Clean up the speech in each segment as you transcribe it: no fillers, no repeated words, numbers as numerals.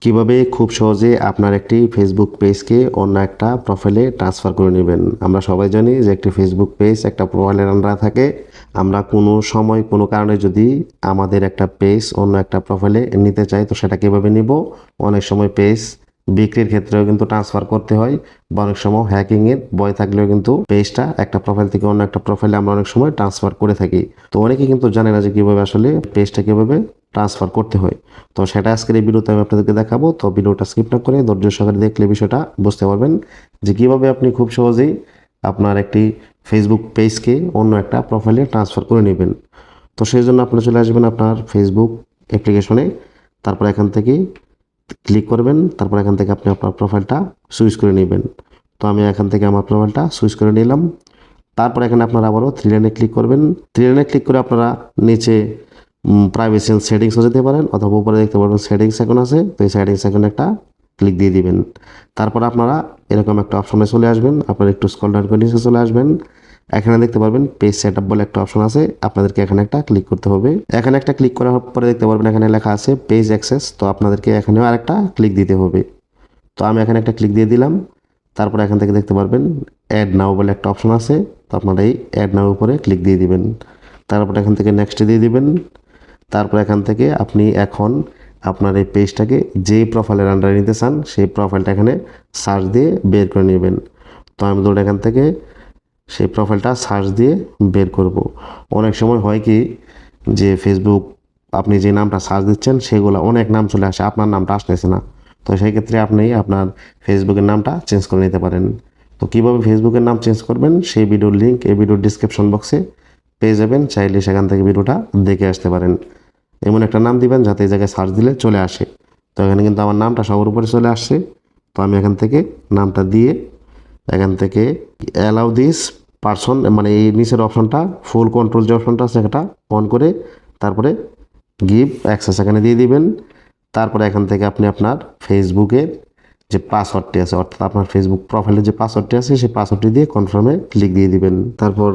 কিভাবে খুব সহজে আপনার একটি ফেসবুক পেজকে অন্য একটা প্রোফাইলে ট্রান্সফার করে নেবেন। আমরা সবাই জানি যে একটি ফেসবুক পেজ একটা প্রোফাইলের আন্ডারে থাকে। আমরা কোনো সময় কোনো কারণে যদি আমাদের একটা পেজ অন্য একটা প্রোফাইলে নিতে চাই তো সেটা কীভাবে নিব। অনেক সময় পেজ বিক্রির ক্ষেত্রেও কিন্তু ট্রান্সফার করতে হয় বা অনেক সময় হ্যাকিংয়ের ভয় থাকলেও কিন্তু পেজটা একটা প্রোফাইল থেকে অন্য একটা প্রোফাইলে আমরা অনেক সময় ট্রান্সফার করে থাকি। তো অনেকে কিন্তু জানে না যে কীভাবে আসলে পেজটা কীভাবে ট্রান্সফার করতে হয়। তো সেটা আজকের এই ভিডিওতে আমি আপনাদেরকে দেখাবো। তো ভিডিওটা স্কিপ না করে ধৈর্য সহকারে দেখলে বিষয়টা বুঝতে পারবেন যে কীভাবে আপনি খুব সহজেই আপনার একটি ফেসবুক পেজকে অন্য একটা প্রোফাইলে ট্রান্সফার করে নেবেন। তো সেই জন্য আপনি চলে আসবেন আপনার ফেসবুক অ্যাপ্লিকেশনে, তারপর এখান থেকে ক্লিক করবেন, তারপর এখান থেকে আপনি আপনার প্রোফাইলটা সুইচ করে নেবেন। তো আমি এখান থেকে আমার প্রোফাইলটা সুইচ করে নিলাম। তারপর এখানে আপনারা আবারও থ্রি লাইনে ক্লিক করবেন। থ্রি লাইনে ক্লিক করে আপনারা নিচে প্রাইভেসি এন্ড সেটিংসও যেতে পারেন, অথবা উপরে দেখতে পারবেন সেটিংস এখন আছে, তো এই সেটিংস এখন একটা ক্লিক দিয়ে দিবেন। তারপর আপনারা এরকম একটা অপশনে চলে আসবেন, আপনারা একটু স্ক্রল ডাউন করে নিচে চলে আসবেন। এখানে দেখতে পারবেন পেজ সেটআপ বলে একটা অপশন আছে, আপনাদেরকে এখানে একটা ক্লিক করতে হবে। এখানে একটা ক্লিক করার পরে দেখতে পারবেন এখানে লেখা আছে পেজ অ্যাক্সেস, তো আপনাদেরকে এখানেও আরেকটা ক্লিক দিতে হবে। তো আমি এখানে একটা ক্লিক দিয়ে দিলাম। তারপর এখান থেকে দেখতে পারবেন অ্যাড নাও বলে একটা অপশন আছে, তো আপনারা এই অ্যাড নাও উপরে ক্লিক দিয়ে দিবেন। তারপর এখান থেকে নেক্সট দিয়ে দিবেন। তারপর এখান থেকে আপনি এখন আপনার এই পেজটাকে যেই প্রোফাইলের আন্ডারে নিতে চান সেই প্রোফাইলটা এখানে সার্চ দিয়ে বের করে নেবেন। তো আমি ধরুন এখান থেকে সেই প্রোফাইলটা সার্চ দিয়ে বের করব। অনেক সময় হয় কি যে ফেসবুক আপনি যে নামটা সার্চ দিচ্ছেন সেগুলো অনেক নাম চলে আসে, আপনার নামটা আসতেছে না। তো সেই ক্ষেত্রে আপনি আপনার ফেসবুকের নামটা চেঞ্জ করে নিতে পারেন। তো কীভাবে ফেসবুকের নাম চেঞ্জ করবেন সেই ভিডিওর লিঙ্ক এই ভিডিওর ডিসক্রিপশন বক্সে পেয়ে যাবেন, চাইলে সেখান থেকে ভিডিওটা দেখে আসতে পারেন। এমন একটা নাম দিবেন যাতে এই জায়গায় সার্চ দিলে চলে আসে। তো এখানে কিন্তু আমার নামটা সবার উপরে চলে আসছে। তো আমি এখান থেকে নামটা দিয়ে এখান থেকে অ্যালাউ দিস পারসন, মানে এই নিচের অপশনটা ফুল কন্ট্রোল যে অপশনটা আছে সেটা অন করে তারপরে গিভ অ্যাক্সেস এখানে দিয়ে দিবেন। তারপরে এখান থেকে আপনি আপনার ফেসবুকের যে পাসওয়ার্ডটি আছে, অর্থাৎ আপনার ফেসবুক প্রোফাইলের যে পাসওয়ার্ডটি আছে সেই পাসওয়ার্ডটি দিয়ে কনফার্মে ক্লিক দিয়ে দিবেন। তারপর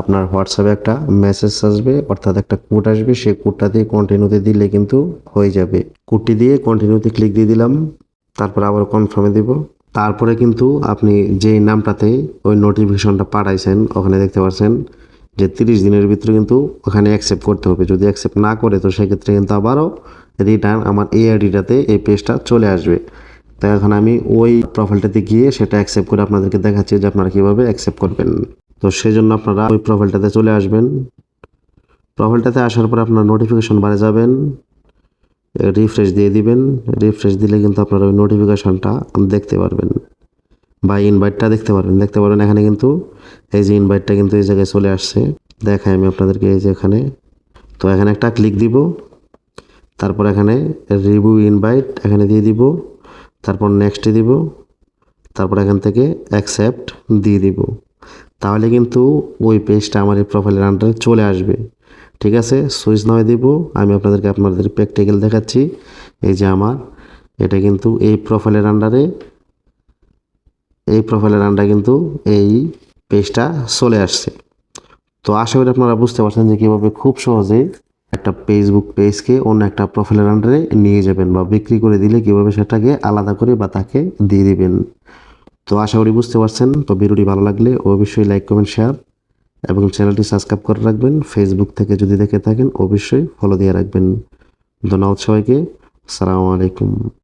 আপনার হোয়াটসঅ্যাপে একটা মেসেজ আসবে, অর্থাৎ একটা কোড আসবে, সেই কোডটা দিয়ে কন্টিনিউতে দিলে কিন্তু হয়ে যাবে। কোডটি দিয়ে কন্টিনিউতে ক্লিক দিয়ে দিলাম, তারপর আবার কনফার্মে দিব। তারপরে কিন্তু আপনি যেই নামটাতে ওই নোটিফিকেশনটা পাঠাইছেন ওখানে দেখতে পাচ্ছেন যে 30 দিনের ভিতরে কিন্তু ওখানে অ্যাকসেপ্ট করতে হবে। যদি অ্যাকসেপ্ট না করে তো সেক্ষেত্রে কিন্তু আবারও রিটার্ন আমার এই আইডিটাতে এই পেজটা চলে আসবে। তো এখন আমি ওই প্রোফাইলটাতে গিয়ে সেটা অ্যাকসেপ্ট করে আপনাদেরকে দেখাচ্ছি যে আপনারা কীভাবে অ্যাকসেপ্ট করবেন। তো সেই জন্য আপনারা ওই প্রোফাইলটাতে চলে আসবেন। প্রোফাইলটাতে আসার পর আপনার নোটিফিকেশন বারে যাবেন, রিফ্রেশ দিয়ে দিবেন। রিফ্রেশ দিলে কিন্তু আপনারা ওই নোটিফিকেশনটা দেখতে পারবেন বা ইনভাইটটা দেখতে পারবেন এখানে কিন্তু এই যে ইনভাইটটা কিন্তু এই জায়গায় চলে আসছে, দেখাই আমি আপনাদেরকে। এই যে এখানে, তো এখানে একটা ক্লিক দিব, তারপর এখানে রিভিউ ইনভাইট এখানে দিয়ে দিব, তারপর নেক্সটে দিব, তারপর এখান থেকে অ্যাকসেপ্ট দিয়ে দিব। তাহলে কিন্তু ওই পেজটা আমার এই প্রোফাইলের আন্ডারে চলে আসবে। ঠিক আছে, সুইচ নাও দিব। আমি আপনাদের প্র্যাকটিক্যাল দেখাচ্ছি। এই যে আমার এটা কিন্তু এই প্রোফাইলের আন্ডারে কিন্তু এই পেজটা চলে আসছে। তো আশা করি আপনারা বুঝতে পারছেন যে কীভাবে খুব সহজে একটা ফেসবুক পেজকে অন্য একটা প্রোফাইলের আন্ডারে নিয়ে যাবেন বা বিক্রি করে দিলে কীভাবে সেটাকে আলাদা করে বা তাকে দিয়ে দিবেন। তো আশা করি বুঝতে পারছেন। তো ভিডিওটি ভালো লাগলে অবশ্যই লাইক কমেন্ট শেয়ার এবং চ্যানেলটি সাবস্ক্রাইব করে রাখবেন। ফেসবুক থেকে যদি দেখে থাকেন অবশ্যই ফলো দিয়ে রাখবেন। ধন্যবাদ সবাইকে। আসসালামু আলাইকুম।